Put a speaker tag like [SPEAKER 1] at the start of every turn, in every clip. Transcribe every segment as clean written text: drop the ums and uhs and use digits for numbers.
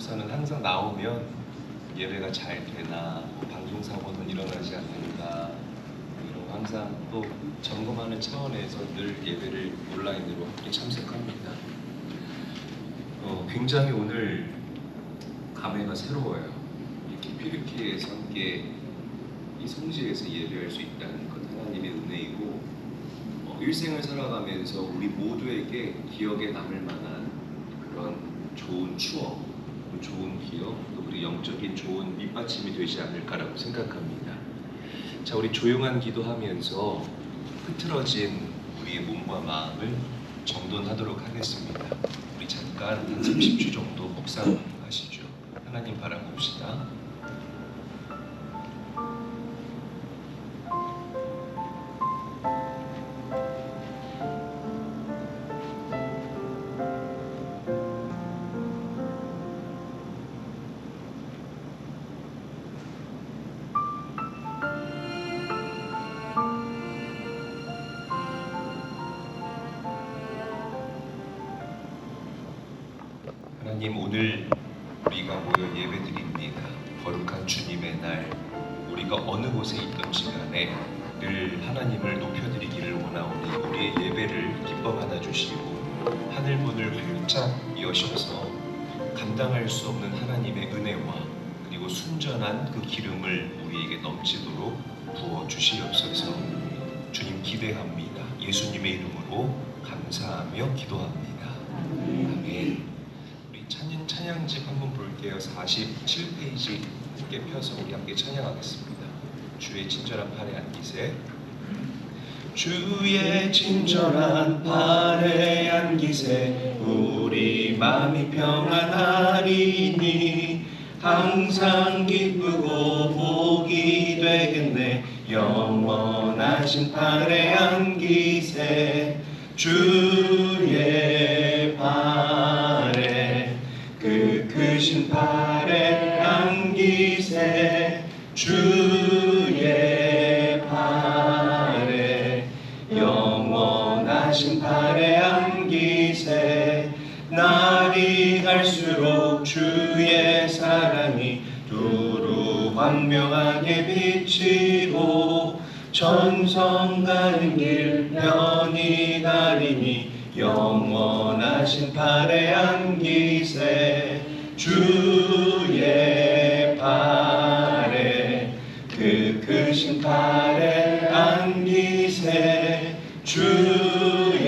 [SPEAKER 1] 목사는 항상 나오면 예배가 잘 되나, 방송사고는 일어나지 않는가, 이런 거 항상 또 점검하는 차원에서 늘 예배를 온라인으로 함께 참석합니다. 굉장히 오늘 감회가 새로워요. 이렇게 피르키에서 함께 이 성지에서 예배할 수 있다는 것 하나님의 은혜이고, 일생을 살아가면서 우리 모두에게 기억에 남을 만한 그런 좋은 추억, 좋은 기억, 또 우리 영적인 좋은 밑받침이 되지 않을까라고 생각합니다. 자, 우리 조용한 기도하면서 흐트러진 우리의 몸과 마음을 정돈하도록 하겠습니다. 우리 잠깐 한 30초 정도 묵상하시죠. 하나님 바라봅시다. 하나님, 오늘 우리가 모여 예배드립니다. 거룩한 주님의 날, 우리가 어느 곳에 있든지 간에 늘 하나님을 높여드리기를 원하오니 우리의 예배를 기뻐 받아주시고 하늘문을 활짝 여셔서 감당할 수 없는 하나님의 은혜와 그리고 순전한 그 기름을 우리에게 넘치도록 부어주시옵소서. 주님 기대합니다. 예수님의 이름으로 감사하며 기도합니다. 아멘. 찬양집 한번 볼게요. 47페이지 함께 펴서 우리 함께 찬양하겠습니다. 주의 친절한 팔에 안기세. 주의 친절한 팔에 안기세. 우리 마음이 평안하리니 항상 기쁘고 복이 되겠네. 영원하신 팔에 안기세. 주의 팔에 그 크신 팔에 안기세. 주의 팔에 영원하신 팔에 안기세. 날이 갈수록 주의 사랑이 두루 광명하게 비치고 천성 가는 길 편히 가리니 영원하신 팔에 안기세. 주의 팔에 그 크신 팔에 안기세. 주의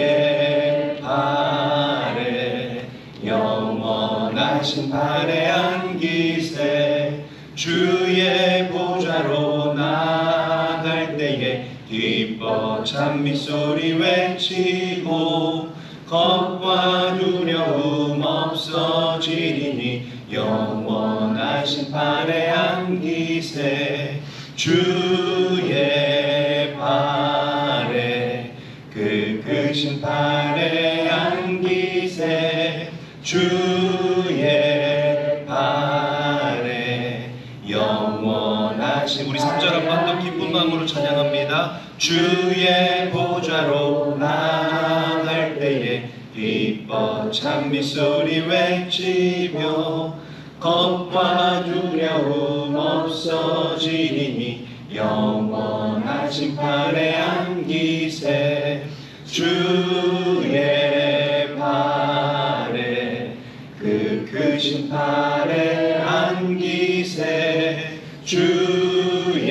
[SPEAKER 1] 팔에 영원하신 팔에 안기세. 주의 보좌로 나아갈 때에 기뻐 찬미소리 외치고 겁과 두려움 없어지리니 영원하신 팔에 안기세. 주의 팔에 그 크신 팔에 안기세. 주의 팔에 영원하신. 우리 3절 한 번 더 기쁜 마음으로 찬양합니다. 주의 보좌로 나아갈 때에 기뻐 찬미소리 외치며 겁과 두려움 없어지리니 영원하신 팔에 안기세. 주의 팔에 그 크신 팔에 안기세. 주의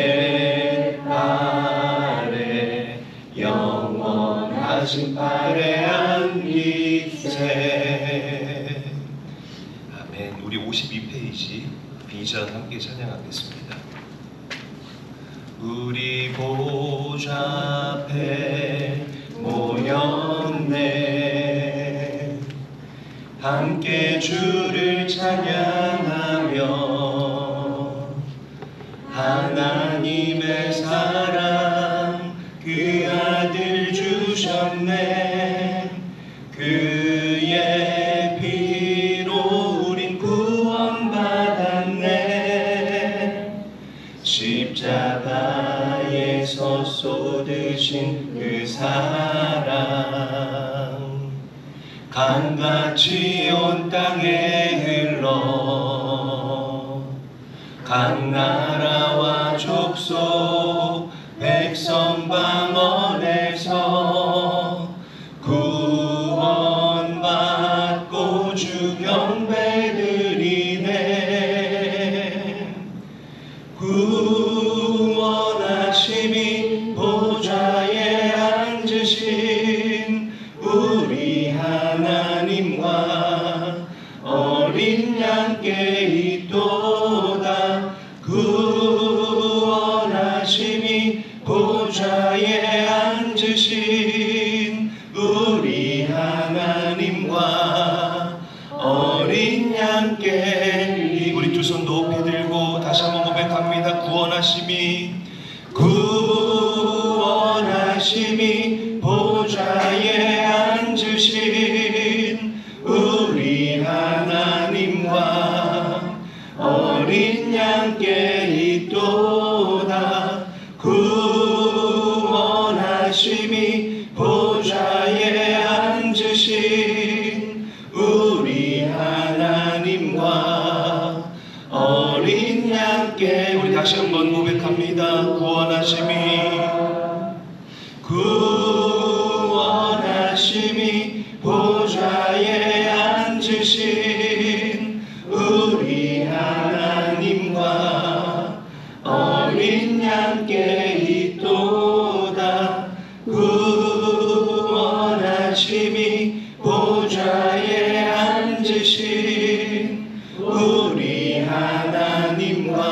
[SPEAKER 1] 팔에 영원하신 팔에 안기세. 아멘. 우리 52페이지 비전 함께 찬양하겠습니다. 우리 보좌 앞에 모였네. 함께 주를 찬양하며 하나님의 사랑 그 아들 주셨네. 그의 피로 우린 구원받았네. 십자가에서 쏟으신 그 사랑 강같이 온 땅에 흘러 각 나라와 족속 백성 방언에서 구원받고 주 경배드리네. 구원하심이 보좌에 앉으신 우리 하나님과 어린 양께 있도다. 구원하심이 보좌에 앉으신 우리 하나님과 어린 양께. 우리 두 손 높이 들고 다시 한번 고백합니다. 구원하심이 보좌에 앉으신 우리 하나님과 어린 양께 있도다. 구원하심이 보좌에 앉으신 우리 하나님과 어린 양께. 우리 다시 한번 고백합니다. 구원하심이 보좌에 앉으신 우리 하나님과 어린 양께 있도다. 구원하심이 보좌에 앉으신 우리 하나님과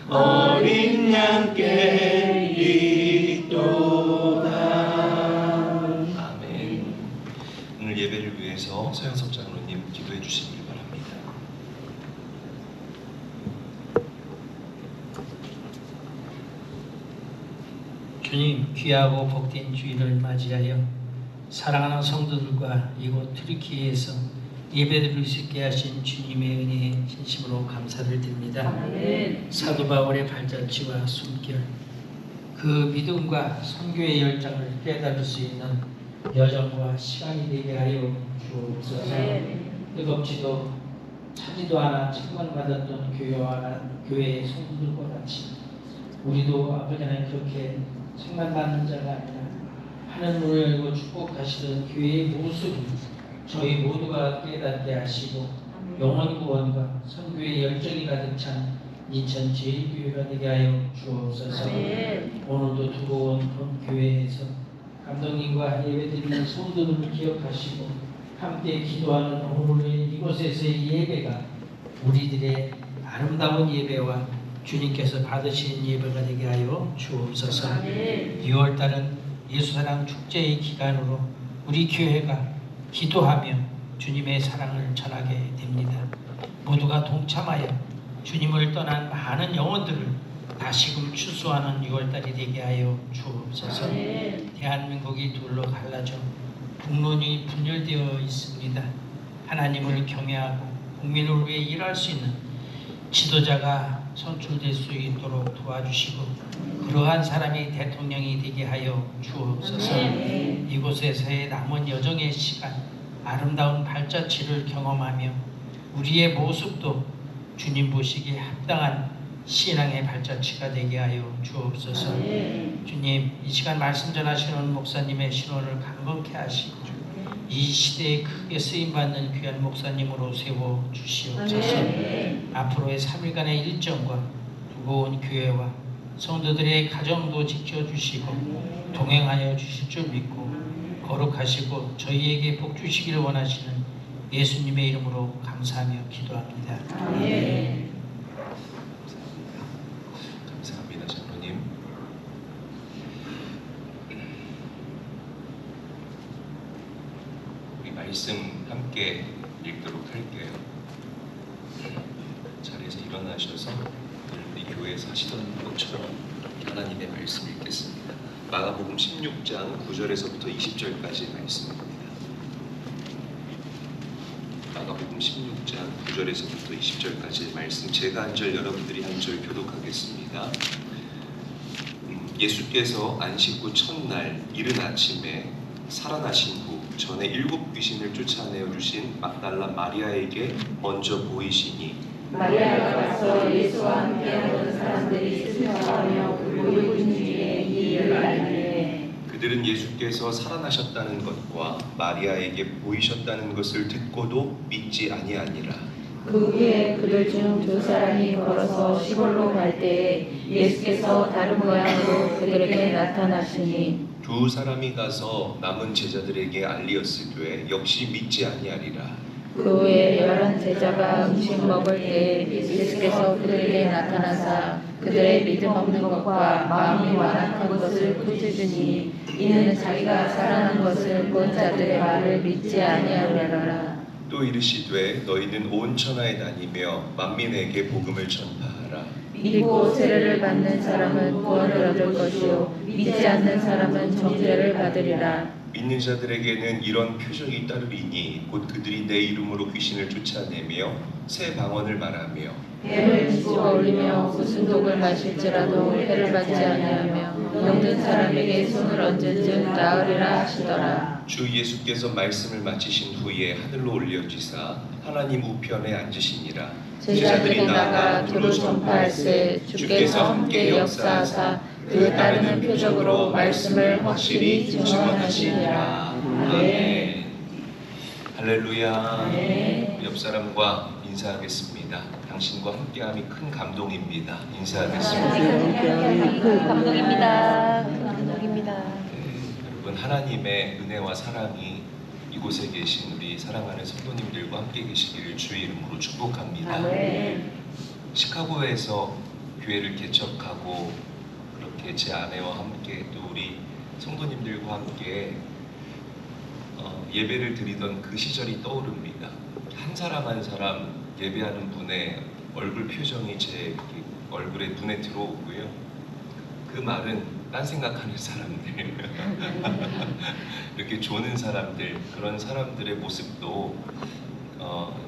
[SPEAKER 1] 어린 양께 있도다. 아멘. 오늘 예배를 위해서 서영섭 장로님 기도해 주시기 바랍니다.
[SPEAKER 2] 주님, 귀하고 복된 주일을 맞이하여 사랑하는 성도들과 이곳 튀르키예에서 예배드릴 수 있게 하신 주님의 은혜에 진심으로 감사를 드립니다. 아멘. 사도 바울의 발자취와 숨결, 그 믿음과 선교의 열정을 깨달을 수 있는 여정과 시간이 되게 하여 주옵소서. 뜨겁지도 차지도 않아 책망받았던 교회의 성도들과 같이 우리도 아버지 하나님 그렇게 책망받는 자가 아니라 하늘 문을 열고 축복하시던 교회의 모습을 저희 모두가 깨닫게 하시고 영원 구원과 선교의 열정이 가득 찬 인천 제1교회가 되게 하여 주옵소서. 오늘도 두고 온 교회에서 감독님과 예배드리는 성도들을 기억하시고 함께 기도하는 오늘의 이곳에서의 예배가 우리들의 아름다운 예배와 주님께서 받으신 예배가 되게 하여 주옵소서. 6월달은 예수사랑 축제의 기간으로 우리 교회가 기도하며 주님의 사랑을 전하게 됩니다. 모두가 동참하여 주님을 떠난 많은 영혼들을 다시금 추수하는 6월달이 되게 하여 주옵소서. 대한민국이 둘로 갈라져 북론이 분열되어 있습니다. 하나님을 경외하고 국민을 위해 일할 수 있는 지도자가 선출될 수 있도록 도와주시고 그러한 사람이 대통령이 되게 하여 주옵소서. 이곳에서의 남은 여정의 시간 아름다운 발자취를 경험하며 우리의 모습도 주님 보시기에 합당한 신앙의 발자취가 되게 하여 주옵소서. 주님, 이 시간 말씀 전하시는 목사님의 신원을 강건케 하시고 이 시대에 크게 쓰임받는 귀한 목사님으로 세워주시옵소서. 앞으로의 3일간의 일정과 두고온 교회와 성도들의 가정도 지켜주시고 동행하여 주실 줄 믿고 거룩하시고 저희에게 복 주시기를 원하시는 예수님의 이름으로 감사하며 기도합니다. 아멘.
[SPEAKER 1] 감사합니다, 장로님. 우리 말씀 함께 읽도록 할게요. 자리에서 일어나셔서 우리 교회에서 하시던 것처럼 하나님의 말씀 읽겠습니다. 마가복음 16장 9절에서부터 20절까지 말씀입니다. 마가복음 16장 9절에서부터 20절까지 말씀, 제가 한 절 여러분들이 한 절 교독하겠습니다. 예수께서 안식 후 첫날 이른 아침에 살아나신 후 전에 7 귀신을 쫓아내어 주신 막달라 마리아에게 먼저 보이시니
[SPEAKER 3] 마리아가 가서 예수와 함께하던 사람들이 슬퍼하며 울고 있는 중에 이 일을 알리되
[SPEAKER 1] 그들은 예수께서 살아나셨다는 것과 마리아에게 보이셨다는 것을 듣고도 믿지 아니하니라.
[SPEAKER 3] 그 후에 그들 중 두 사람이 걸어서 시골로 갈 때에 예수께서 다른 모양으로 그들에게 나타나시니
[SPEAKER 1] 두 사람이 가서 남은 제자들에게 알리었으되 역시 믿지 아니하리라.
[SPEAKER 3] 그 후에 11 제자가 음식 먹을 때 예수께서 그들에게 나타나사 그들의 믿음 없는 것과 마음이 완악한 것을 꾸짖으니 이는 자기가 살아난 것을 본 자들의 말을 믿지 아니하리라.
[SPEAKER 1] 또 이르시되 너희는 온 천하에 다니며 만민에게 복음을 전파하라.
[SPEAKER 3] 믿고 세례를 받는 사람은 구원을 얻을 것이요 믿지 않는 사람은 정죄를 받으리라.
[SPEAKER 1] 믿는 자들에게는 이런 표적이 따르리니 곧 그들이 내 이름으로 귀신을 쫓아내며 새 방언을 말하며
[SPEAKER 3] 뱀을 집어 올리며 무슨 독을 마실지라도 해를 받지 아니하며 병든 사람에게 손을 얹은즉 나으리라 하시더라.
[SPEAKER 1] 주 예수께서 말씀을 마치신 후에 하늘로 올려지사 하나님 우편에 앉으시니라.
[SPEAKER 3] 제자들이 나가 두루 전파할세 주께서 함께 역사하사 그에 따르는 표적으로 말씀을 확실히 증언하시니라.
[SPEAKER 1] 아멘. 할렐루야.
[SPEAKER 3] 네.
[SPEAKER 1] 옆 사람과 인사하겠습니다. 당신과 함께함이 큰 감동입니다. 인사하겠습니다.
[SPEAKER 4] 큰 감동입니다. 큰 감동입니다.
[SPEAKER 1] 네, 여러분 하나님의 은혜와 사랑이 이곳에 계신 우리 사랑하는 성도님들과 함께 계시기를 주의 이름으로 축복합니다.
[SPEAKER 3] 아멘.
[SPEAKER 1] 시카고에서 교회를 개척하고 그렇게 제 아내와 함께 또 우리 성도님들과 함께 예배를 드리던 그 시절이 떠오릅니다. 한 사람 한 사람 예배하는 분의 얼굴 표정이 제 얼굴에 눈에 들어오고요. 그 말은 딴 생각하는 사람들, 이렇게 조는 사람들, 그런 사람들의 모습도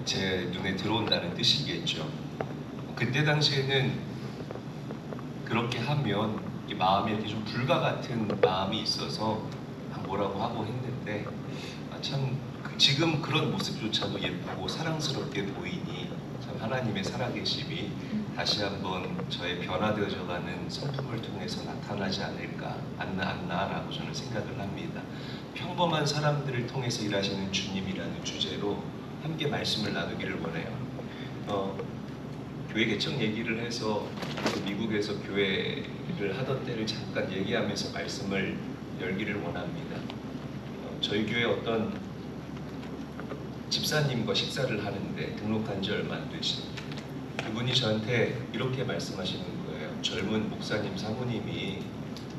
[SPEAKER 1] 제 눈에 들어온다는 뜻이겠죠. 그때 당시에는 그렇게 하면 마음에 이렇게 좀 불과 같은 마음이 있어서 뭐라고 하고 했는데 참 지금 그런 모습조차도 예쁘고 사랑스럽게 보이니 참 하나님의 살아계심이 다시 한번 저의 변화되어져가는 성품을 통해서 나타나지 않나라고 저는 생각을 합니다. 평범한 사람들을 통해서 일하시는 주님이라는 주제로 함께 말씀을 나누기를 원해요. 교회 개척 얘기를 해서 미국에서 교회를 하던 때를 잠깐 얘기하면서 말씀을 열기를 원합니다. 저희 교회 어떤 집사님과 식사를 하는데 등록한 지 얼마 안 되신 그분이 저한테 이렇게 말씀하시는 거예요. 젊은 목사님 사모님이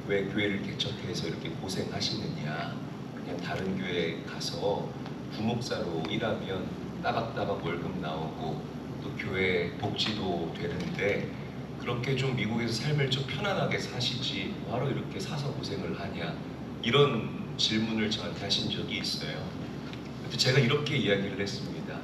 [SPEAKER 1] 왜 교회를 개척해서 이렇게 고생하시느냐, 그냥 다른 교회 가서 부목사로 일하면 따박따박 월급 나오고 또 교회 복지도 되는데 그렇게 좀 미국에서 삶을 좀 편안하게 사시지 뭐하러 이렇게 사서 고생을 하냐, 이런 질문을 저한테 하신 적이 있어요. 그때 제가 이렇게 이야기를 했습니다.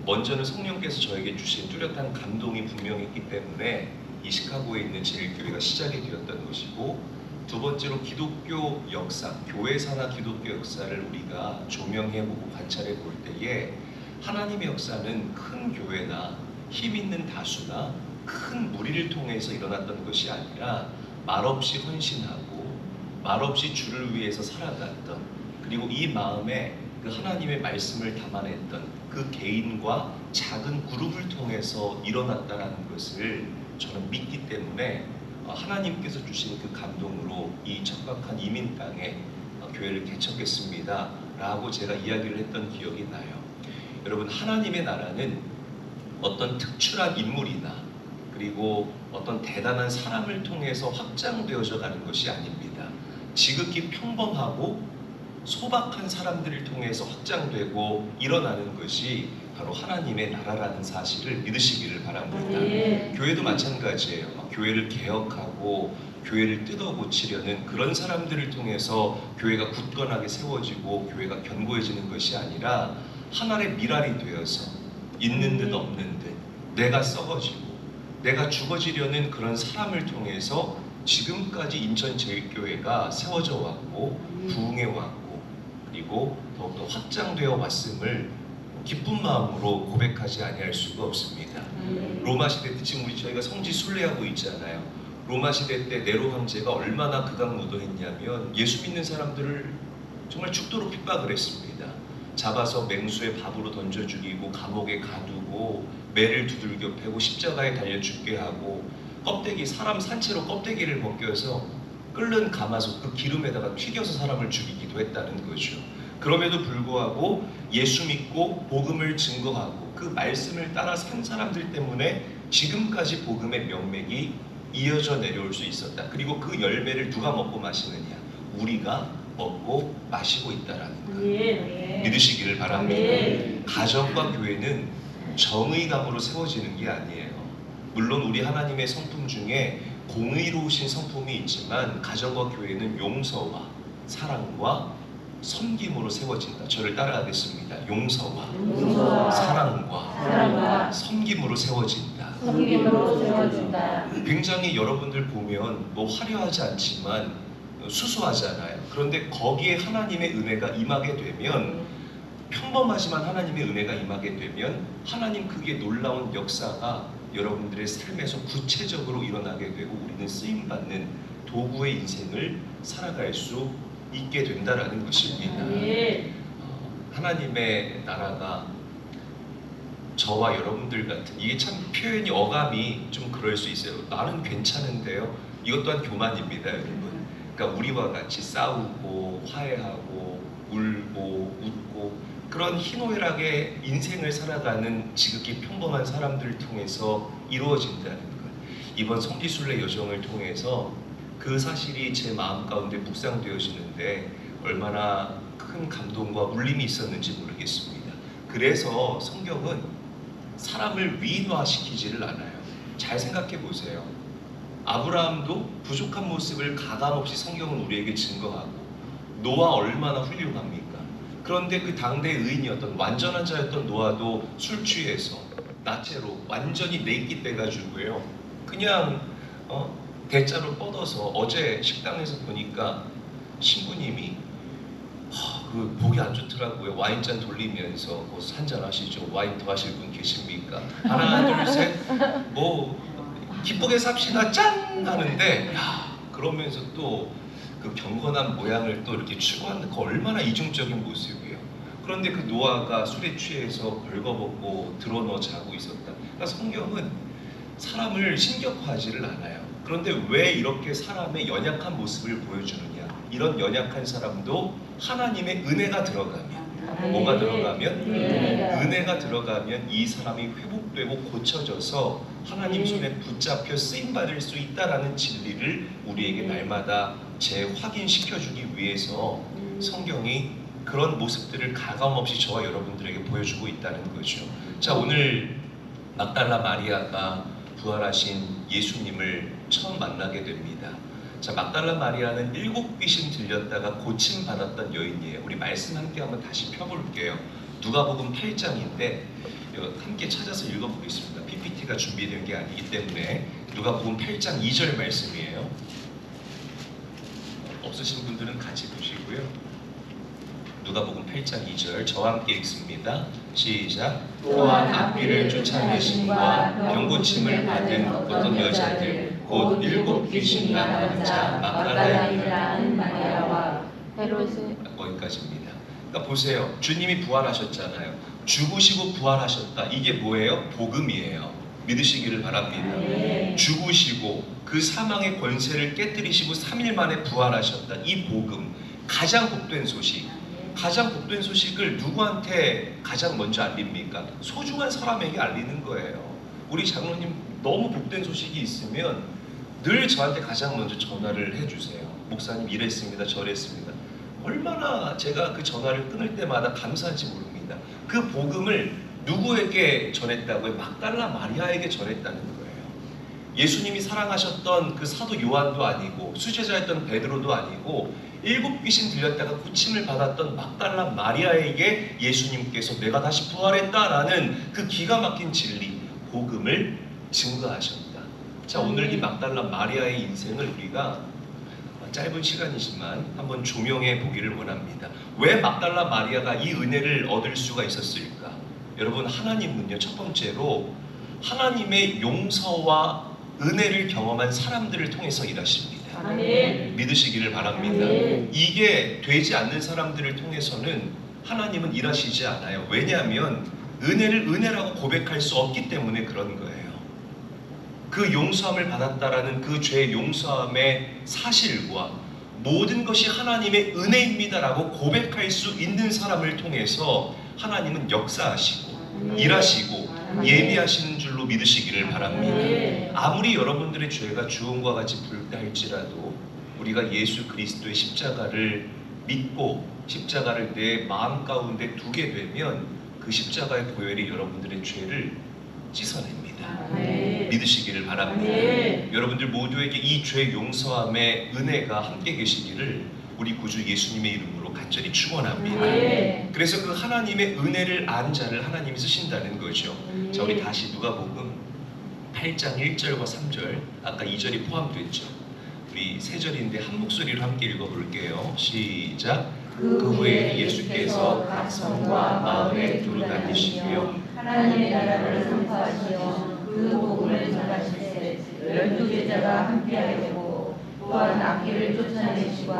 [SPEAKER 1] 먼저는 성령께서 저에게 주신 뚜렷한 감동이 분명히 있기 때문에 이 시카고에 있는 제일교회가 시작이 되었던 것이고, 두 번째로 기독교 역사, 교회사나 기독교 역사를 우리가 조명해보고 관찰해볼 때에 하나님의 역사는 큰 교회나 힘 있는 다수나 큰 무리를 통해서 일어났던 것이 아니라 말없이 헌신하고 말없이 주를 위해서 살아갔던, 그리고 이 마음에 그 하나님의 말씀을 담아냈던 그 개인과 작은 그룹을 통해서 일어났다는 것을 저는 믿기 때문에 하나님께서 주신 그 감동으로 이 척박한 이민 땅에 교회를 개척했습니다 라고 제가 이야기를 했던 기억이 나요. 여러분, 하나님의 나라는 어떤 특출한 인물이나 그리고 어떤 대단한 사람을 통해서 확장되어져 가는 것이 아닙니다. 지극히 평범하고 소박한 사람들을 통해서 확장되고 일어나는 것이 바로 하나님의 나라라는 사실을 믿으시기를 바랍니다.
[SPEAKER 3] 네.
[SPEAKER 1] 교회도 마찬가지예요. 교회를 개혁하고 교회를 뜯어고치려는 그런 사람들을 통해서 교회가 굳건하게 세워지고 교회가 견고해지는 것이 아니라 하나의 미랄이 되어서 있는 듯 없는 듯 내가 썩어지고 내가 죽어지려는 그런 사람을 통해서 지금까지 인천제일교회가 세워져 왔고 부흥해 왔고 그리고 더욱더 확장되어 왔음을 기쁜 마음으로 고백하지 아니할 수가 없습니다. 로마 시대 때 지금 저희가 성지 순례하고 있잖아요. 로마 시대 때 네로 황제가 얼마나 극악무도했냐면 예수 믿는 사람들을 정말 죽도록 핍박을 했습니다. 잡아서 맹수의 밥으로 던져 죽이고 감옥에 가두고 매를 두들겨 패고 십자가에 달려 죽게 하고 껍데기 사람 산채로 껍데기를 벗겨서 끓는 가마솥 그 기름에다가 튀겨서 사람을 죽이기도 했다는 거죠. 그럼에도 불구하고 예수 믿고 복음을 증거하고 그 말씀을 따라 산 사람들 때문에 지금까지 복음의 명맥이 이어져 내려올 수 있었다. 그리고 그 열매를 누가 먹고 마시느냐? 우리가 먹고 마시고 있다라는 것. 믿으시기를 바랍니다. 가정과 교회는 정의감으로 세워지는 게 아니에요. 물론 우리 하나님의 성품 중에 공의로우신 성품이 있지만 가정과 교회는 용서와 사랑과 섬김으로 세워진다. 저를 따라하겠습니다. 용서와 사랑과 섬김으로 세워진다. 굉장히 여러분들 보면 뭐 화려하지 않지만 수수하잖아요. 그런데 거기에 하나님의 은혜가 임하게 되면 평범하지만 하나님의 은혜가 임하게 되면 하나님 그게 놀라운 역사가 여러분들의 삶에서 구체적으로 일어나게 되고 우리는 쓰임받는 도구의 인생을 살아갈 수 있게 된다라는 것입니다. 하나님의 나라가 저와 여러분들 같은 이게 참 표현이 어감이 좀 그럴 수 있어요. 나는 괜찮은데요. 이것 또한 교만입니다, 여러분. 그러니까 우리와 같이 싸우고 화해하고 울고 웃고 그런 희노애락의 인생을 살아가는 지극히 평범한 사람들을 통해서 이루어진다는 것. 이번 성지순례 여정을 통해서 그 사실이 제 마음 가운데 묵상되어지는데 얼마나 큰 감동과 울림이 있었는지 모르겠습니다. 그래서 성경은 사람을 위인화시키지를 않아요. 잘 생각해 보세요. 아브라함도 부족한 모습을 가감없이 성경은 우리에게 증거하고 노아 얼마나 훌륭합니까? 그런데 그 당대 의인이었던 완전한 자였던 노아도 술 취해서 나체로 완전히 내끼 빼가지고요. 그냥 대자로 뻗어서 어제 식당에서 보니까 신부님이 그 보기 안 좋더라고요. 와인잔 돌리면서 뭐 한잔 하시죠. 와인 더 하실 분 계십니까? 하나 둘 셋 뭐 기쁘게 삽시다 짠 하는데 그러면서 또 그 경건한 모양을 또 이렇게 추구하는 그 얼마나 이중적인 모습이에요. 그런데 그 노아가 술에 취해서 벌거벗고 드러누워 자고 있었다. 그러니까 성경은 사람을 신격화하지를 않아요. 그런데 왜 이렇게 사람의 연약한 모습을 보여주느냐? 이런 연약한 사람도 하나님의 은혜가 들어가면 뭐가 들어가면? 은혜가 들어가면 이 사람이 회복되고 고쳐져서 하나님 손에 붙잡혀 쓰임받을 수 있다라는 진리를 우리에게 날마다 재확인시켜주기 위해서 성경이 그런 모습들을 가감없이 저와 여러분들에게 보여주고 있다는 거죠. 자, 오늘 막달라 마리아가 부활하신 예수님을 처음 만나게 됩니다. 자, 막달라 마리아는 7 귀신 들렸다가 고침 받았던 여인이에요. 우리 말씀 함께 한번 다시 펴볼게요. 누가복음 8장인데 함께 찾아서 읽어보겠습니다. PPT가 준비된 게 아니기 때문에 누가복음 8장 2절 말씀이에요. 없으신 분들은 같이 보시고요. 누가복음 8장 2절 저와 함께 읽습니다. 시작. 또한 앞길을 쫓아내심과 병고침을 받은 어떤 여자들 곧 7 귀신 나간 자 막달라라는 마리아와 헤롯의 거기까지입니다. 그러니까 보세요. 주님이 부활하셨잖아요. 죽으시고 부활하셨다. 이게 뭐예요? 복음이에요. 믿으시기를 바랍니다. 죽으시고 그 사망의 권세를 깨뜨리시고 3일 만에 부활하셨다. 이 복음, 가장 복된 소식. 가장 복된 소식을 누구한테 가장 먼저 알립니까? 소중한 사람에게 알리는 거예요. 우리 장로님 너무 복된 소식이 있으면 늘 저한테 가장 먼저 전화를 해주세요. 목사님 이랬습니다, 저랬습니다. 얼마나 제가 그 전화를 끊을 때마다 감사한지 모릅니다. 그 복음을 누구에게 전했다고요? 막달라 마리아에게 전했다는 거예요. 예수님이 사랑하셨던 그 사도 요한도 아니고 수제자였던 베드로도 아니고 7 귀신 들렸다가 고침을 받았던 막달라 마리아에게 예수님께서 내가 다시 부활했다라는 그 기가 막힌 진리, 복음을 증거하셨다. 자, 오늘 이 막달라 마리아의 인생을 우리가 짧은 시간이지만 한번 조명해 보기를 원합니다. 왜 막달라 마리아가 이 은혜를 얻을 수가 있었을까? 여러분, 하나님은요, 첫 번째로 하나님의 용서와 은혜를 경험한 사람들을 통해서 일하십니다.
[SPEAKER 3] 아멘.
[SPEAKER 1] 믿으시기를 바랍니다.
[SPEAKER 3] 아멘.
[SPEAKER 1] 이게 되지 않는 사람들을 통해서는 하나님은 일하시지 않아요. 왜냐하면 은혜를 은혜라고 고백할 수 없기 때문에 그런 거예요. 그 용서함을 받았다라는 그 죄의 용서함의 사실과 모든 것이 하나님의 은혜입니다라고 고백할 수 있는 사람을 통해서 하나님은 역사하시고 일하시고 예비하시는 줄로 믿으시기를 바랍니다. 아무리 여러분들의 죄가 주홍과 같이 붉다 할지라도 우리가 예수 그리스도의 십자가를 믿고 십자가를 내 마음 가운데 두게 되면 그 십자가의 보혈이 여러분들의 죄를 씻어냅니다. 믿으시기를 바랍니다. 여러분들 모두에게 이 죄 용서함의 은혜가 함께 계시기를 우리 구주 예수님의 이름으로 간절히 축원합니다. 그래서 그 하나님의 은혜를 안 자를 하나님이 쓰신다는 거죠. 자, 우리 다시 누가복음 8장 1절과 3절, 아까 2절이 포함됐죠. 우리 세 절인데 한 목소리로 함께 읽어볼게요. 시작. 그 후에 예수께서 각 성과 마을에 두루 다니시며
[SPEAKER 3] 하나님의 나라를 선포하시며 그 복음을 전하실세 12제자가 함께하게 되고 또한 악귀를 쫓아내시고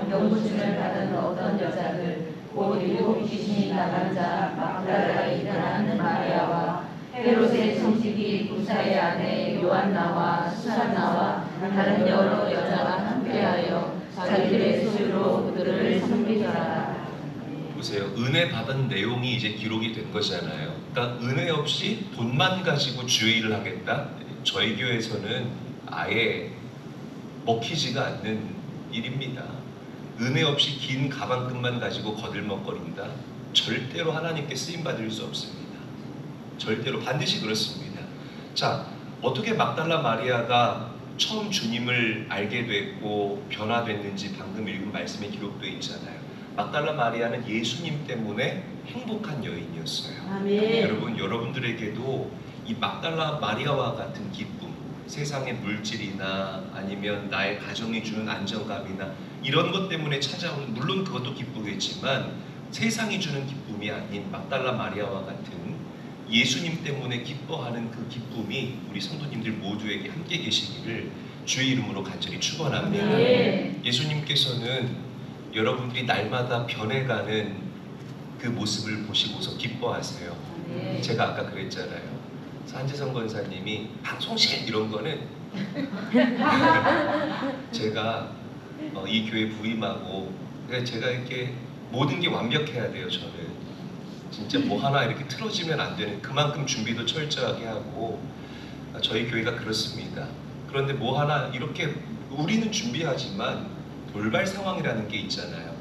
[SPEAKER 3] 병고침을 받은 어떤 여자들 곧 7 귀신이 나간 자 막달라에 일어나는 마리아와 헤롯의 성직이 구사의 아내 요한나와 수산나와 다른 여러 여자가 함께하여 자기들의 소유로 그들을 섬기더라.
[SPEAKER 1] 보세요. 은혜 받은 내용이 이제 기록이 된 거잖아요. 그러니까 은혜 없이 돈만 가지고 주의 일을 하겠다? 저희 교회에서는 아예 먹히지가 않는 일입니다. 은혜 없이 긴 가방끈만 가지고 거들먹거린다? 절대로 하나님께 쓰임받을 수 없습니다. 절대로 반드시 그렇습니다. 자, 어떻게 막달라 마리아가 처음 주님을 알게 됐고 변화됐는지 방금 읽은 말씀에 기록되어 있잖아요. 막달라 마리아는 예수님 때문에 행복한 여인이었어요.
[SPEAKER 3] 아멘.
[SPEAKER 1] 여러분, 여러분들에게도 이 막달라 마리아와 같은 기쁨, 세상의 물질이나 아니면 나의 가정이 주는 안정감이나 이런 것 때문에 찾아오는, 물론 그것도 기쁘겠지만 세상이 주는 기쁨이 아닌 막달라 마리아와 같은 예수님 때문에 기뻐하는 그 기쁨이 우리 성도님들 모두에게 함께 계시기를 주의 이름으로 간절히 축원합니다.
[SPEAKER 3] 네.
[SPEAKER 1] 예수님께서는 여러분들이 날마다 변해가는 그 모습을 보시고서 기뻐하세요.
[SPEAKER 3] 네.
[SPEAKER 1] 제가 아까 그랬잖아요. 한재성 권사님이 방송실 이런 거는 제가 이 교회 부임하고 제가 이렇게 모든 게 완벽해야 돼요. 저는 진짜 뭐 하나 이렇게 틀어지면 안 되는, 그만큼 준비도 철저하게 하고 저희 교회가 그렇습니다. 그런데 뭐 하나 이렇게 우리는 준비하지만 돌발 상황이라는 게 있잖아요.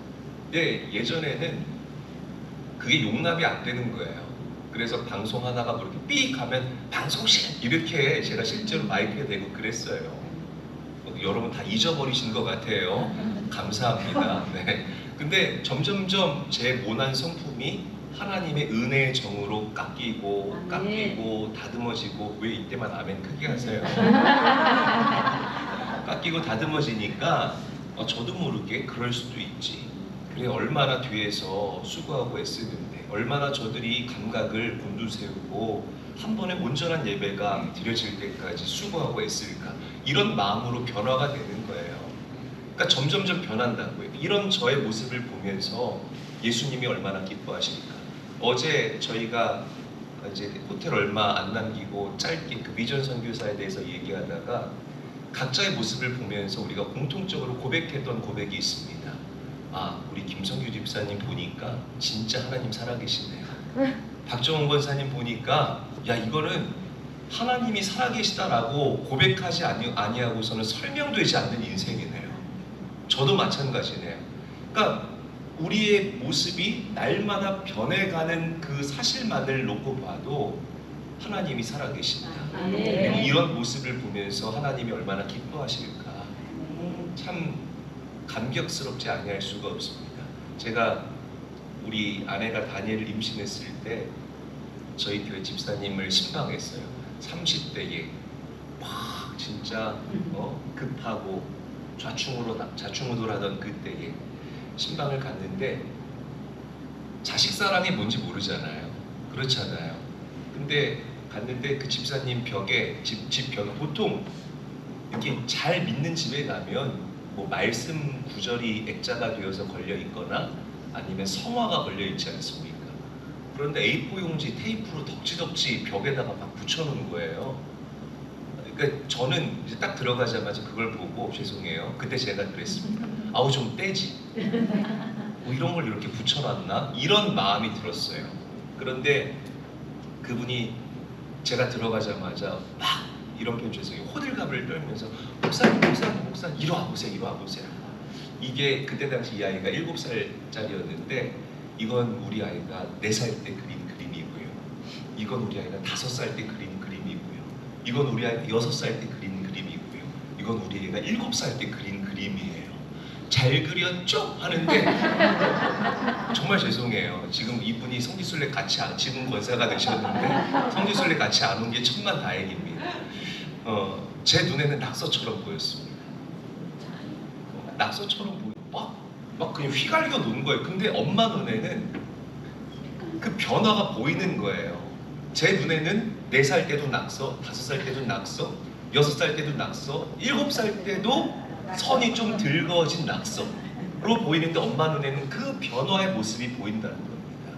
[SPEAKER 1] 근데 예전에는 그게 용납이 안 되는 거예요. 그래서 방송 하나가 뭐 이렇게 삐 가면 방송실 이렇게 제가 실제로 마이크에 대고 그랬어요. 여러분 다 잊어버리신 것 같아요. 감사합니다. 네. 근데 점점점 제 모난 성품이 하나님의 은혜의 정으로 깎이고 다듬어지고, 왜 이때만 아멘 크게 하세요? 깎이고 다듬어지니까 저도 모르게 그럴 수도 있지. 그래, 얼마나 뒤에서 수고하고 애쓰는데, 얼마나 저들이 감각을 곤두세우고 한 번에 온전한 예배가 드려질 때까지 수고하고 애쓸까, 이런 마음으로 변화가 되는 거예요. 그러니까 점점점 변한다고요. 이런 저의 모습을 보면서 예수님이 얼마나 기뻐하실까. 어제 저희가 이제 호텔 얼마 안 남기고 짧게 그 비전 선교사에 대해서 얘기하다가 각자의 모습을 보면서 우리가 공통적으로 고백했던 고백이 있습니다. 아, 우리 김성규 집사님 보니까 진짜 하나님 살아계시네요. 박정원 권사님 보니까 야, 이거는 하나님이 살아계시다라고 고백하지 아니하고서는 설명되지 않는 인생이네요. 저도 마찬가지네요. 그러니까 우리의 모습이 날마다 변해가는 그 사실만을 놓고 봐도 하나님이 살아계신다. 그리고 이런 모습을 보면서 하나님이 얼마나 기뻐하실까. 참 감격스럽지 아니할 수가 없습니다. 제가 우리 아내가 다니엘을 임신했을 때 저희 교회 집사님을 신방했어요. 30대에 막 진짜 급하고 좌충우돌하던 그때에 신방을 갔는데 자식 사랑이 뭔지 모르잖아요. 그렇잖아요. 근데 갔는데 그 집사님 벽에 집 벽에 보통 이렇게 잘 믿는 집에 가면 뭐 말씀 구절이 액자가 되어서 걸려 있거나 아니면 성화가 걸려 있지 않습니까? 그런데 A4 용지 테이프로 덕지덕지 벽에다가 막 붙여놓은 거예요. 그러니까 저는 이제 딱 들어가자마자 그걸 보고 죄송해요. 그때 제가 그랬습니다. 아우 좀 떼지. 뭐 이런 걸 이렇게 붙여놨나? 이런 마음이 들었어요. 그런데 그분이 제가 들어가자마자 막 이런 표현 죄송해요. 호들갑을 떨면서 목사님 이리 와보세요. 이리 와보세요. 이게 그때 당시 이 아이가 7살짜리였는데 이건 우리 아이가 4살 때 그린 그림이고요. 이건 우리 아이가 5살 때 그린 그림이고요. 이건 우리 아이가 6살 때 그린 그림이고요. 이건 우리 아이가 7살 때 그린 그림이에요. 잘 그렸죠? 하는데 정말 죄송해요. 지금 이분이 성지순례 같이 지금 권사가 되셨는데 성지순례 같이 안 온 게 천만 다행입니다. 제 눈에는 낙서처럼 보였습니다. 낙서처럼 막 그냥 휘갈겨 놓은 거예요. 근데 엄마 눈에는 그 변화가 보이는 거예요. 제 눈에는 4살 때도 낙서, 5살 때도 낙서, 6살 때도 낙서, 7살 때도 선이 좀 늙어진 낙서로 보이는데 엄마 눈에는 그 변화의 모습이 보인다는 겁니다.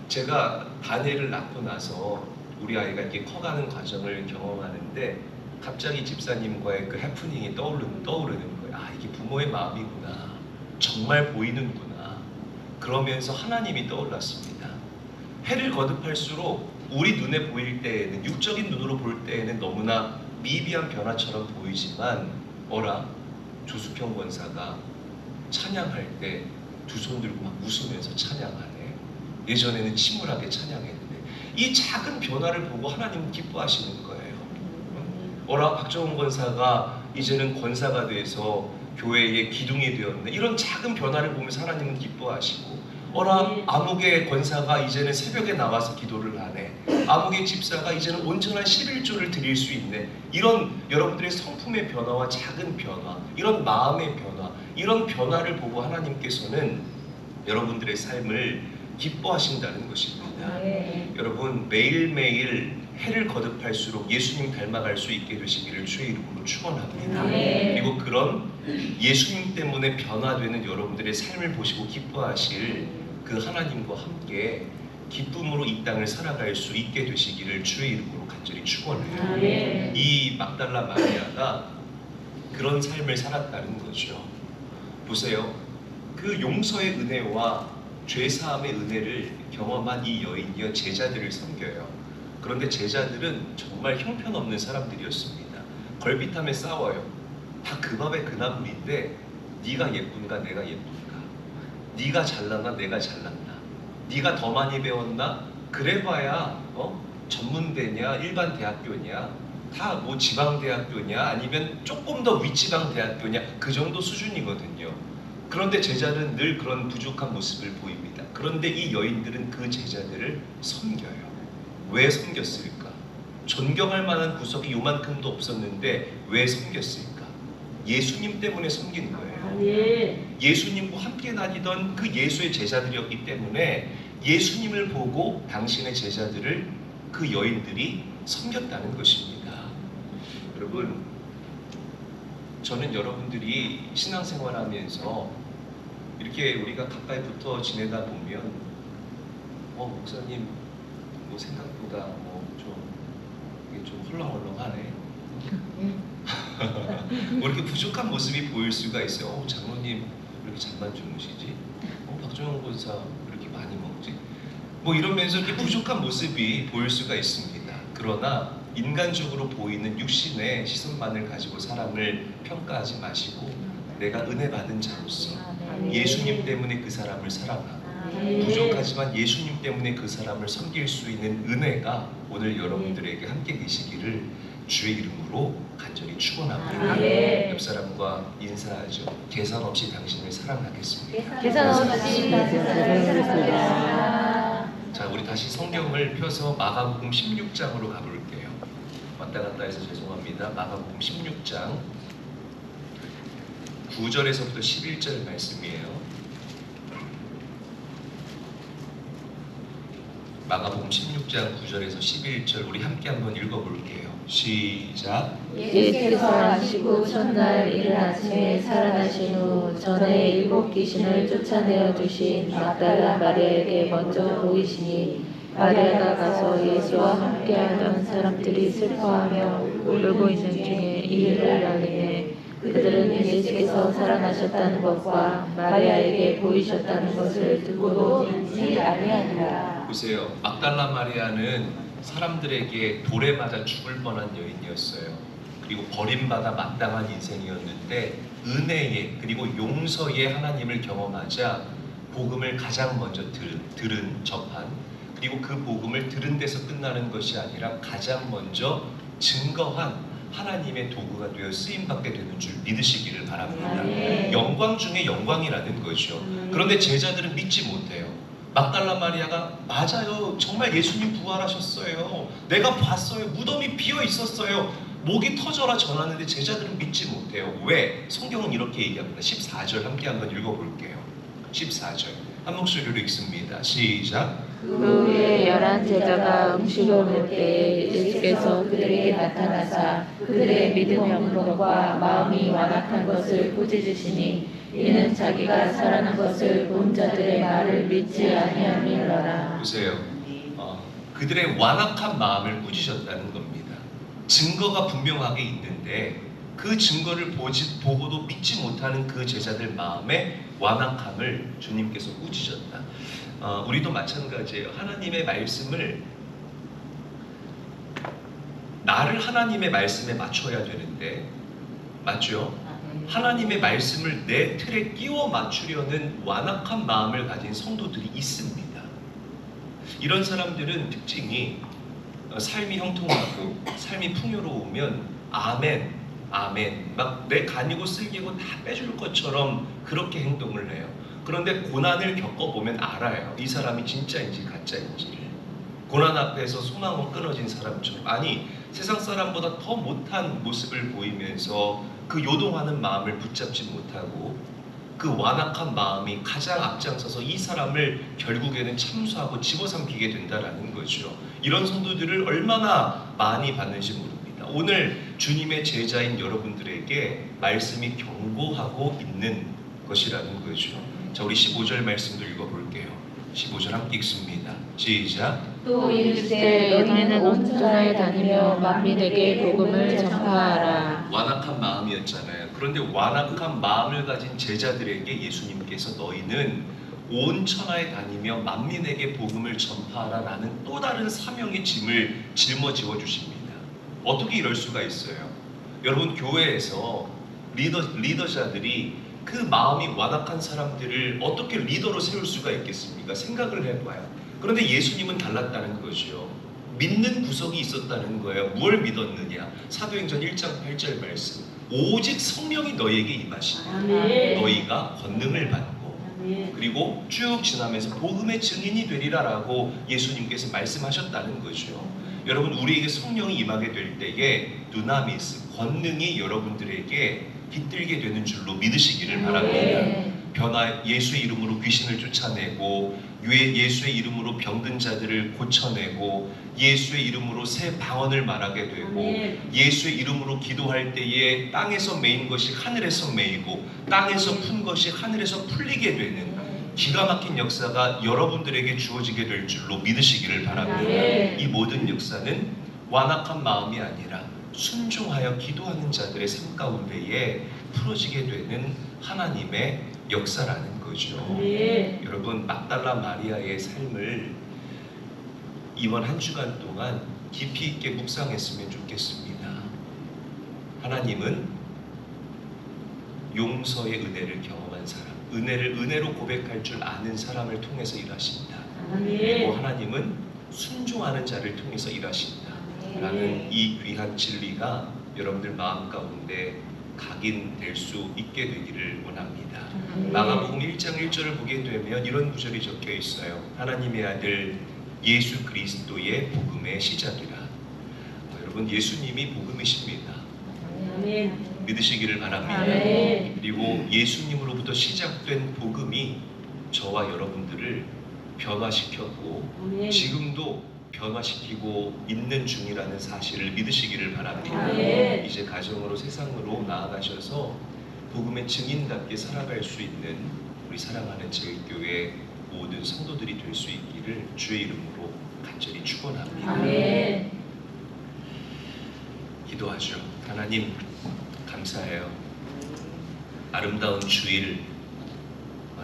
[SPEAKER 1] 제가 다니엘을 낳고 나서 우리 아이가 이렇게 커가는 과정을 경험하는데 갑자기 집사님과의 그 해프닝이 떠오르는 거예요. 아, 이게 부모의 마음이구나. 정말 보이는구나. 그러면서 하나님이 떠올랐습니다. 해를 거듭할수록 우리 눈에 보일 때에는, 육적인 눈으로 볼 때에는 너무나 미비한 변화처럼 보이지만 조수평 권사가 찬양할 때 두 손 들고 막 웃으면서 찬양하네. 예전에는 침울하게 찬양했는데 이 작은 변화를 보고 하나님은 기뻐하시는 거예요. 박정훈 권사가 이제는 권사가 돼서 교회의 기둥이 되었네. 이런 작은 변화를 보면서 하나님은 기뻐하시고 아무개 권사가 이제는 새벽에 나와서 기도를 하네. 아무개 집사가 이제는 온전한 11조를 드릴 수 있네. 이런 여러분들의 성품의 변화와 작은 변화, 이런 마음의 변화, 이런 변화를 보고 하나님께서는 여러분들의 삶을 기뻐하신다는 것입니다. 여러분 매일매일 해를 거듭할수록 예수님 닮아갈 수 있게 되시기를 주의 이름으로 축원합니다. 그리고 그런 예수님 때문에 변화되는 여러분들의 삶을 보시고 기뻐하실 그 하나님과 함께 기쁨으로 이 땅을 살아갈 수 있게 되시기를 주의 이름으로 간절히 축원해요. 이 막달라 마리아가 그런 삶을 살았다는 거죠. 보세요. 그 용서의 은혜와 죄사함의 은혜를 경험한 이 여인이여 제자들을 섬겨요. 그런데 제자들은 정말 형편없는 사람들이었습니다. 걸핏하며 싸워요. 다 그 밥에 그 나물인데 네가 예쁜가 내가 예쁜가, 네가 잘났나 내가 잘났나, 네가 더 많이 배웠나, 그래봐야 전문대냐 일반 대학교냐, 다 뭐 지방대학교냐 아니면 조금 더 윗지방 대학교냐, 그 정도 수준이거든요. 그런데 제자는 늘 그런 부족한 모습을 보입니다. 그런데 이 여인들은 그 제자들을 섬겨요. 왜 섬겼을까? 존경할 만한 구석이 요만큼도 없었는데 왜 섬겼을까? 예수님 때문에 섬긴 거예요. 예수님과 함께 다니던 그 예수의 제자들이었기 때문에 예수님을 보고 당신의 제자들을 그 여인들이 섬겼다는 것입니다. 여러분, 저는 여러분들이 신앙생활하면서 이렇게 우리가 가까이 붙어 지내다 보면 목사님 뭐 생각보다 이게 좀 헐렁헐렁하네. 뭐 이렇게 부족한 모습이 보일 수가 있어요. 장로님 왜 이렇게 잠만 주무시지? 박정훈 권사 왜 이렇게 많이 먹지? 뭐 이러면서 이렇게 부족한 모습이 보일 수가 있습니다. 그러나 인간적으로 보이는 육신의 시선만을 가지고 사람을 평가하지 마시고 내가 은혜 받은 자로서 예수님 때문에 그 사람을 사랑하고 부족하지만 예수님 때문에 그 사람을 섬길 수 있는 은혜가 오늘 여러분들에게 함께 계시기를 주의 이름으로 간절히 축원합니다. 옆 사람과 인사하죠. 계산 없이 당신을 사랑하겠습니다.
[SPEAKER 4] 계산 없이 사랑하겠습니다.
[SPEAKER 1] 자, 우리 다시 성경을 펴서 마가복음 16장으로 가볼게요. 왔다 갔다 해서 죄송합니다. 마가복음 16장 9절에서부터 11절 말씀이에요. 마가복음 16장 9절에서 11절 우리 함께 한번 읽어볼게요. 시작.
[SPEAKER 3] 예수께서 하시고 첫날 이른 아침에 살아나신 후 전에 일곱 귀신을 쫓아내어 주신 막달라 마리아에게 먼저 보이시니 마리아가 가서 예수와 함께하던 사람들이 슬퍼하며 울고 있는 중에 이를 알리매 그들은 예수께서 살아나셨다는 것과 마리아에게 보이셨다는 것을 듣고도 믿지 아니하니라.
[SPEAKER 1] 보세요. 막달라 마리아는 사람들에게 돌에 맞아 죽을 뻔한 여인이었어요. 그리고 버림받아 마땅한 인생이었는데 은혜의 그리고 용서의 하나님을 경험하자 복음을 가장 먼저 접한 그리고 그 복음을 들은 데서 끝나는 것이 아니라 가장 먼저 증거한 하나님의 도구가 되어 쓰임받게 되는 줄 믿으시기를 바랍니다. 영광 중에 영광이라는 거죠. 그런데 제자들은 믿지 못해요. 막달라 마리아가 맞아요. 정말 예수님 부활하셨어요. 내가 봤어요. 무덤이 비어 있었어요. 목이 터져라 전하는데 제자들은 믿지 못해요. 왜? 성경은 이렇게 얘기합니다. 14절 함께 한번 읽어볼게요. 14절 한 목소리로 읽습니다. 시작.
[SPEAKER 3] 그 후에 11 제자가 음식을 먹을 때에 예수께서 그들에게 나타나사 그들의 믿음이 없는 것과 마음이 완악한 것을 꾸짖으시니 이는 자기가 살아난 것을 본 자들의 말을 믿지 아니함이러라.
[SPEAKER 1] 보세요. 그들의 완악한 마음을 꾸짖으셨다는 겁니다. 증거가 분명하게 있는데 그 증거를 보고도 믿지 못하는 그 제자들 마음의 완악함을 주님께서 꾸짖으셨다. 우리도 마찬가지예요. 하나님의 말씀을 나를 하나님의 말씀에 맞춰야 되는데 맞죠? 하나님의 말씀을 내 틀에 끼워 맞추려는 완악한 마음을 가진 성도들이 있습니다. 이런 사람들은 특징이 삶이 형통하고 삶이 풍요로우면 아멘, 아멘 막 내 간이고 쓸개고 다 빼줄 것처럼 그렇게 행동을 해요. 그런데 고난을 겪어보면 알아요. 이 사람이 진짜인지 가짜인지를. 고난 앞에서 소망은 끊어진 사람처럼 아니 세상 사람보다 더 못한 모습을 보이면서 그 요동하는 마음을 붙잡지 못하고 그 완악한 마음이 가장 앞장서서 이 사람을 결국에는 참수하고 집어삼키게 된다라는 거죠. 이런 성도들을 얼마나 많이 봤는지 모릅니다. 오늘 주님의 제자인 여러분들에게 말씀이 경고하고 있는 것이라는 거죠. 자, 우리 15절 말씀도 읽어볼게요. 15절 함께 읽습니다. 시작.
[SPEAKER 3] 또 이르시되 너희는 온 천하에 다니며 만민에게 복음을 전파하라.
[SPEAKER 1] 완악한 마음이었잖아요. 그런데 완악한 마음을 가진 제자들에게 예수님께서 너희는 온 천하에 다니며 만민에게 복음을 전파하라라는 또 다른 사명의 짐을 짊어지워 주십니다. 어떻게 이럴 수가 있어요? 여러분 교회에서 리더자들이 그 마음이 완악한 사람들을 어떻게 리더로 세울 수가 있겠습니까? 생각을 해봐요. 그런데 예수님은 달랐다는 거죠. 믿는 구석이 있었다는 거예요. 뭘 믿었느냐? 사도행전 1장 8절 말씀. 오직 성령이 너희에게 임하시니 너희가 권능을 받고 그리고 쭉 지나면서 복음의 증인이 되리라라고 예수님께서 말씀하셨다는 거죠. 여러분 우리에게 성령이 임하게 될 때에 두나미스, 권능이 여러분들에게 깃들게 되는 줄로 믿으시기를 바랍니다. 예수의 이름으로 귀신을 쫓아내고 예수의 이름으로 병든 자들을 고쳐내고 예수의 이름으로 새 방언을 말하게 되고 예수의 이름으로 기도할 때에 땅에서 메인 것이 하늘에서 메이고 땅에서 푼 것이 하늘에서 풀리게 되는 기가 막힌 역사가 여러분들에게 주어지게 될 줄로 믿으시기를 바랍니다. 이 모든 역사는 완악한 마음이 아니라 순종하여 기도하는 자들의 삶 가운데에 풀어지게 되는 하나님의 역사라는 거죠. 여러분 막달라 마리아의 삶을 이번 한 주간 동안 깊이 있게 묵상했으면 좋겠습니다. 하나님은 용서의 은혜를 경험한 사람, 은혜를 은혜로 고백할 줄 아는 사람을 통해서 일하신다. 그리고 하나님은 순종하는 자를 통해서 일하신다. 라는 이 귀한 진리가 여러분들 마음 가운데 각인될 수 있게 되기를 원합니다. 마가복음 1장 1절을 보게 되면 이런 구절이 적혀 있어요. 하나님의 아들 예수 그리스도의 복음의 시작이라. 여러분 예수님이 복음이십니다. 믿으시기를 바랍니다. 그리고 예수님으로부터 시작된 복음이 저와 여러분들을 변화시켰고 지금도 변화시키고 있는 중이라는 사실을 믿으시기를 바랍니다. 이제 가정으로 세상으로 나아가셔서 복음의 증인답게 살아갈 수 있는 우리 사랑하는 제일교회 모든 성도들이 될 수 있기를 주의 이름으로 간절히 축원합니다. 기도하죠. 하나님 감사해요. 아름다운 주일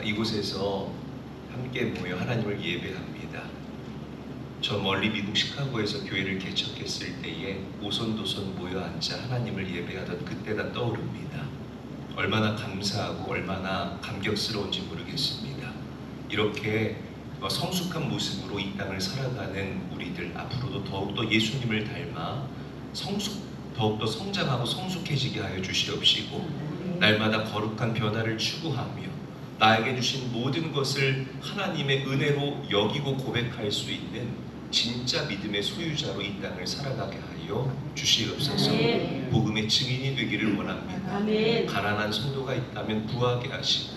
[SPEAKER 1] 이곳에서 함께 모여 하나님을 예배합니다. 저 멀리 미국 시카고에서 교회를 개척했을 때에 오손도손 모여 앉아 하나님을 예배하던 그때가 떠오릅니다. 얼마나 감사하고 얼마나 감격스러운지 모르겠습니다. 이렇게 성숙한 모습으로 이 땅을 살아가는 우리들 앞으로도 더욱더 예수님을 닮아 더욱더 성장하고 성숙해지게 하여 주시옵시고 날마다 거룩한 변화를 추구하며 나에게 주신 모든 것을 하나님의 은혜로 여기고 고백할 수 있는 진짜 믿음의 소유자로 이 땅을 살아가게 하여 주시옵소서. 복음의 증인이 되기를 원합니다. 가난한 성도가 있다면 부하게 하시고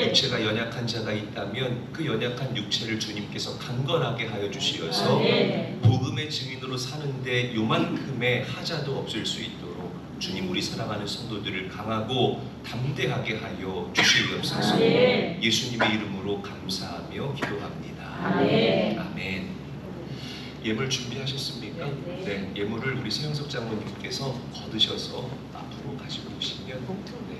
[SPEAKER 1] 육체가 연약한 자가 있다면 그 연약한 육체를 주님께서 강건하게 하여 주시어서 복음의 증인으로 사는데 요만큼의 하자도 없을 수 있도록 주님 우리 사랑하는 성도들을 강하고 담대하게 하여 주시옵소서. 예수님의 이름으로 감사하며 기도합니다. 아멘. 예물 준비하셨습니까? 네, 예물을 우리 서영석 장로님께서 거두셔서 앞으로 가지고 오시면 네.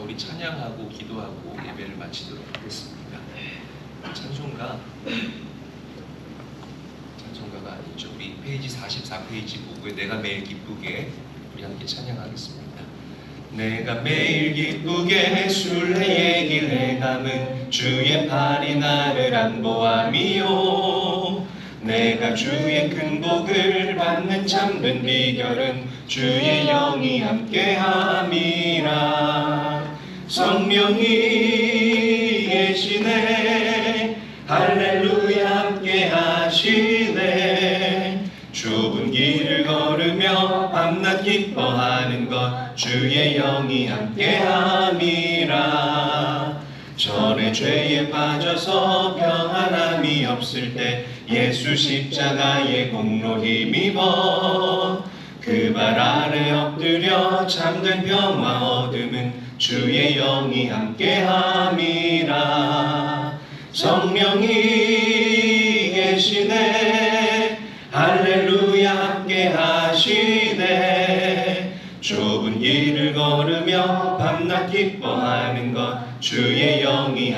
[SPEAKER 1] 우리 찬양하고 기도하고 예배를 마치도록 하겠습니다. 찬송가가 아니죠. 우리 페이지 44페이지 보고에 내가 매일 기쁘게 우리 함께 찬양하겠습니다. 내가 매일 기쁘게 술래의 길에 감은 주의 팔이 나를 안보함이요 내가 주의 큰 복을 받는 참된 비결은 주의 영이 함께함이라. 성령이 계시네 할렐루야 함께하시네. 좁은 길을 걸으며 밤낮 기뻐하는 것 주의 영이 함께함이라. 전에 죄에 빠져서 평안함이 없을 때 예수 십자가의 공로 힘입어 그 발 아래 엎드려 참된 평화 얻음은 주의 영이 함께함이라. 성령이 계시네 할렐루야 함께하시네. 좁은 길을 걸으며 밤낮 기뻐하는 것 주의 영이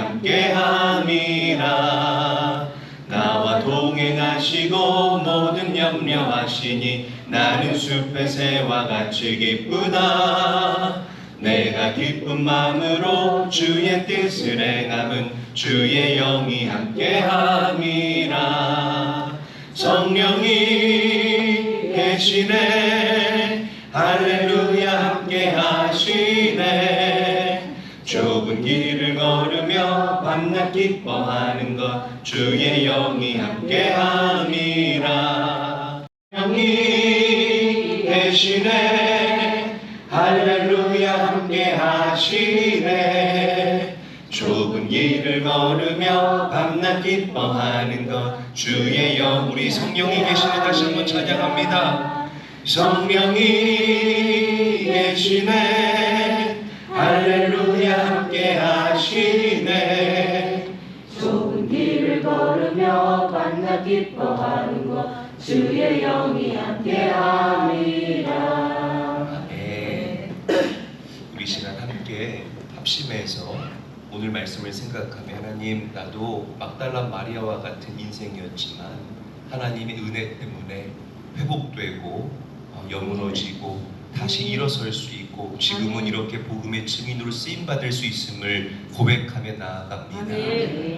[SPEAKER 1] 함께함이라. 나와 동행하시고 모든 염려하시니 나는 숲의 새와 같이 기쁘다. 내가 기쁜 마음으로 주의 뜻을 행함은 주의 영이 함께함이라. 성령이 계시네 할렐루야 함께하시네. 좁은 길을 걸으며 밤낮 기뻐하는 것 주의 영이 함께함이라. 영이 계시네 할렐루야 함께하시네. 좁은 길을 걸으며 밤낮 기뻐하는 것 주의 영. 우리 성령이 계시네 다시 한번 찬양합니다. 성령이 계시네 할렐루야 함께하시네.
[SPEAKER 3] 좁은 길을 걸으며 밤낮 기뻐하는 것 주의 영이 함께함이라.
[SPEAKER 1] 아멘. 우리 시간 함께 합심해서 오늘 말씀을 생각하며 하나님 나도 막달라 마리아와 같은 인생이었지만 하나님의 은혜 때문에 회복되고 여무너지고 다시 일어설 수 있고 지금은 이렇게 복음의 증인으로 쓰임받을 수 있음을 고백하며 나아갑니다.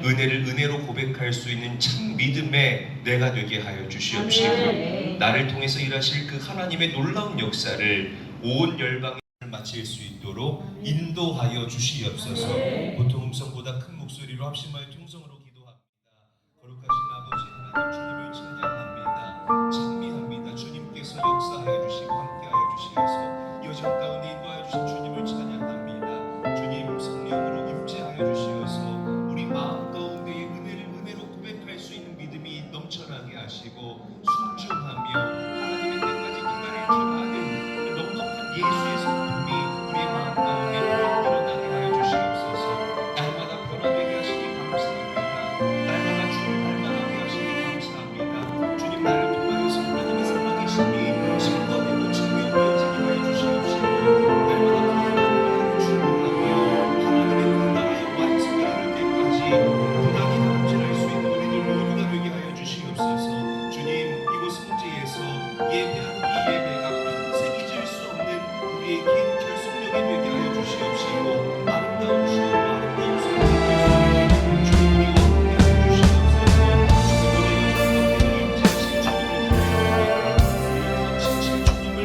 [SPEAKER 1] 은혜를 은혜로 고백할 수 있는 참 믿음의 내가 되게 하여 주시옵시고 나를 통해서 일하실 그 하나님의 놀라운 역사를 온 열방에 마칠 수 있도록 인도하여 주시옵소서. 보통 음성보다 큰 목소리로 합심하여 통성으로 기도합니다. 거룩하신 아버지 하나님, 주님을 찬양합니다. 찬미합니다. 주님께서 역사하여 주시고 함께하여 주시어서 여정 가운데 인도하여 주신 주님을 찬양합니다. 주님 성령으로 임재하여 주시어서 우리 마음 가운데의 은혜를 은혜로 고백할 수 있는 믿음이 넘쳐나게 하시고 순종하며 하나님의 때까지 기다릴 줄 아는 넉넉한 예수의 성품이 우리의 마음 가운데 일어나게 하여 주시옵소서. 날마다 변화되게 하시니 감사합니다. 날마다 주님 닮아가게 하시니 감사합니다. 주님 나를 통하여서 하나님의 살아계심이 증거되고 증명되어지게 하여 주시옵시고 날마다 그의 주님하며 하나님의 그 나라의 완성에 이를 때까지 고난이 감질할 수 있는 우리들 모두가 되게 하여 주시옵소서. 주님 이곳 성지에서 예배하는 이 예배가 평생 잊을 수 없는 우리의 긴 결속력이 되게 하여 주시옵시고 아름다운 주여 아름다운 성령 주님 우리와 함께하여 주시옵소서. 주님의 임재하신 주님을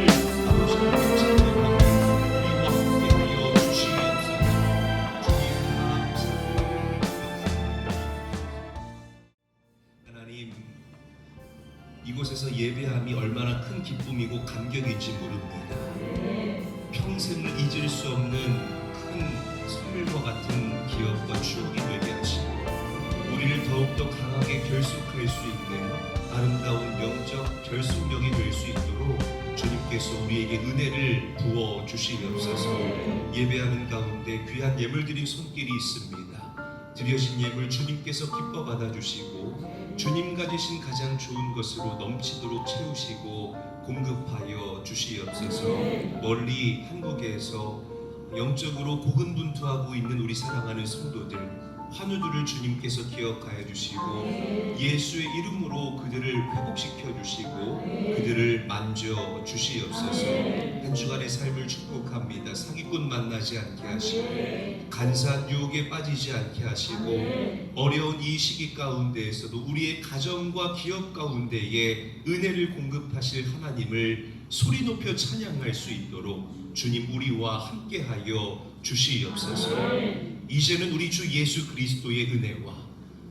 [SPEAKER 1] 하나님 이곳에서 예배함이 얼마나 큰 기쁨이고 감격인지 모릅니다. 평생을 잊을 수 없는 큰 선물과 같은 기억과 추억이 되게 하시고 우리를 더욱더 강하게 결속할 수 있는 아름다운 영적 결속력이 될 수 있도록 주님께서 우리에게 은혜를 부어 주시옵소서. 예배하는 가운데 귀한 예물드린 손길이 있습니다. 드려진 예물 주님께서 기뻐 받아주시고 주님 가지신 가장 좋은 것으로 넘치도록 채우시고 공급하여 주시옵소서. 멀리 한국에서 영적으로 고군분투하고 있는 우리 사랑하는 성도들 환우들을 주님께서 기억하여 주시고 예수의 이름으로 그들을 회복시켜 주시고 그들을 만져 주시옵소서. 한 주간의 삶을 축복합니다. 사기꾼 만나지 않게 하시고 간사한 유혹에 빠지지 않게 하시고 어려운 이 시기 가운데에서도 우리의 가정과 기업 가운데에 은혜를 공급하실 하나님을 소리 높여 찬양할 수 있도록 주님 우리와 함께하여 주시옵소서. 이제는 우리 주 예수 그리스도의 은혜와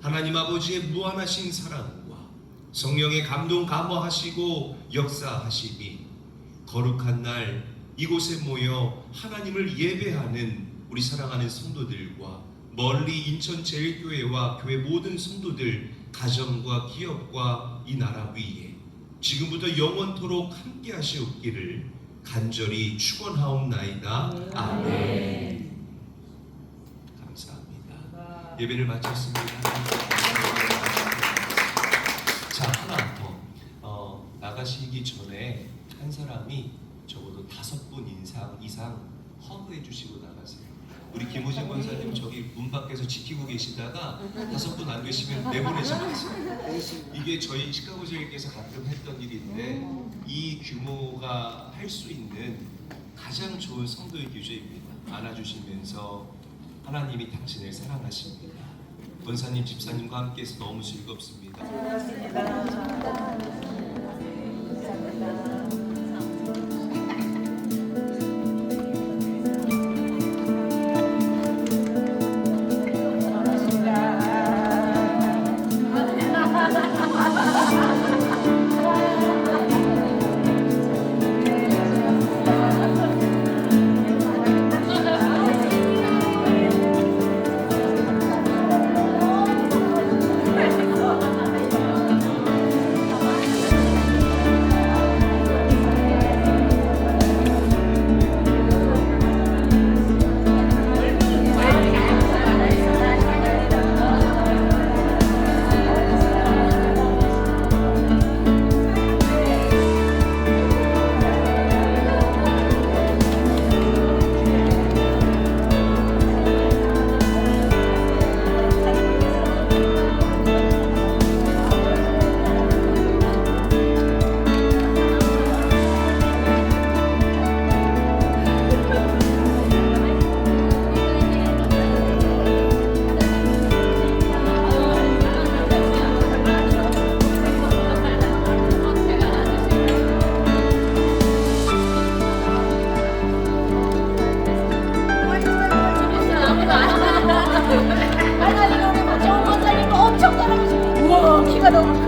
[SPEAKER 1] 하나님 아버지의 무한하신 사랑과 성령의 감동 감화하시고 역사하시니 거룩한 날 이곳에 모여 하나님을 예배하는 우리 사랑하는 성도들과 멀리 인천제일교회와 교회 모든 성도들 가정과 기업과 이 나라 위에 지금부터 영원토록 함께 하시옵기를 간절히 축원하옵나이다. 아멘. 감사합니다. 예배를 마쳤습니다. 자, 하나 더 나가시기 전에 한 사람이 적어도 5분 이상 허그해 주시고 나가세요. 우리 김호진 권사님 저기 문 밖에서 지키고 계시다가 5분 안 되시면 내보내지 마세요. 이게 저희 시카고 제일께서 가끔 했던 일인데 이 규모가 할 수 있는 가장 좋은 성도의 교제입니다. 안아주시면서 하나님이 당신을 사랑하십니다. 권사님, 집사님과 함께해서 너무 즐겁습니다.
[SPEAKER 4] 너무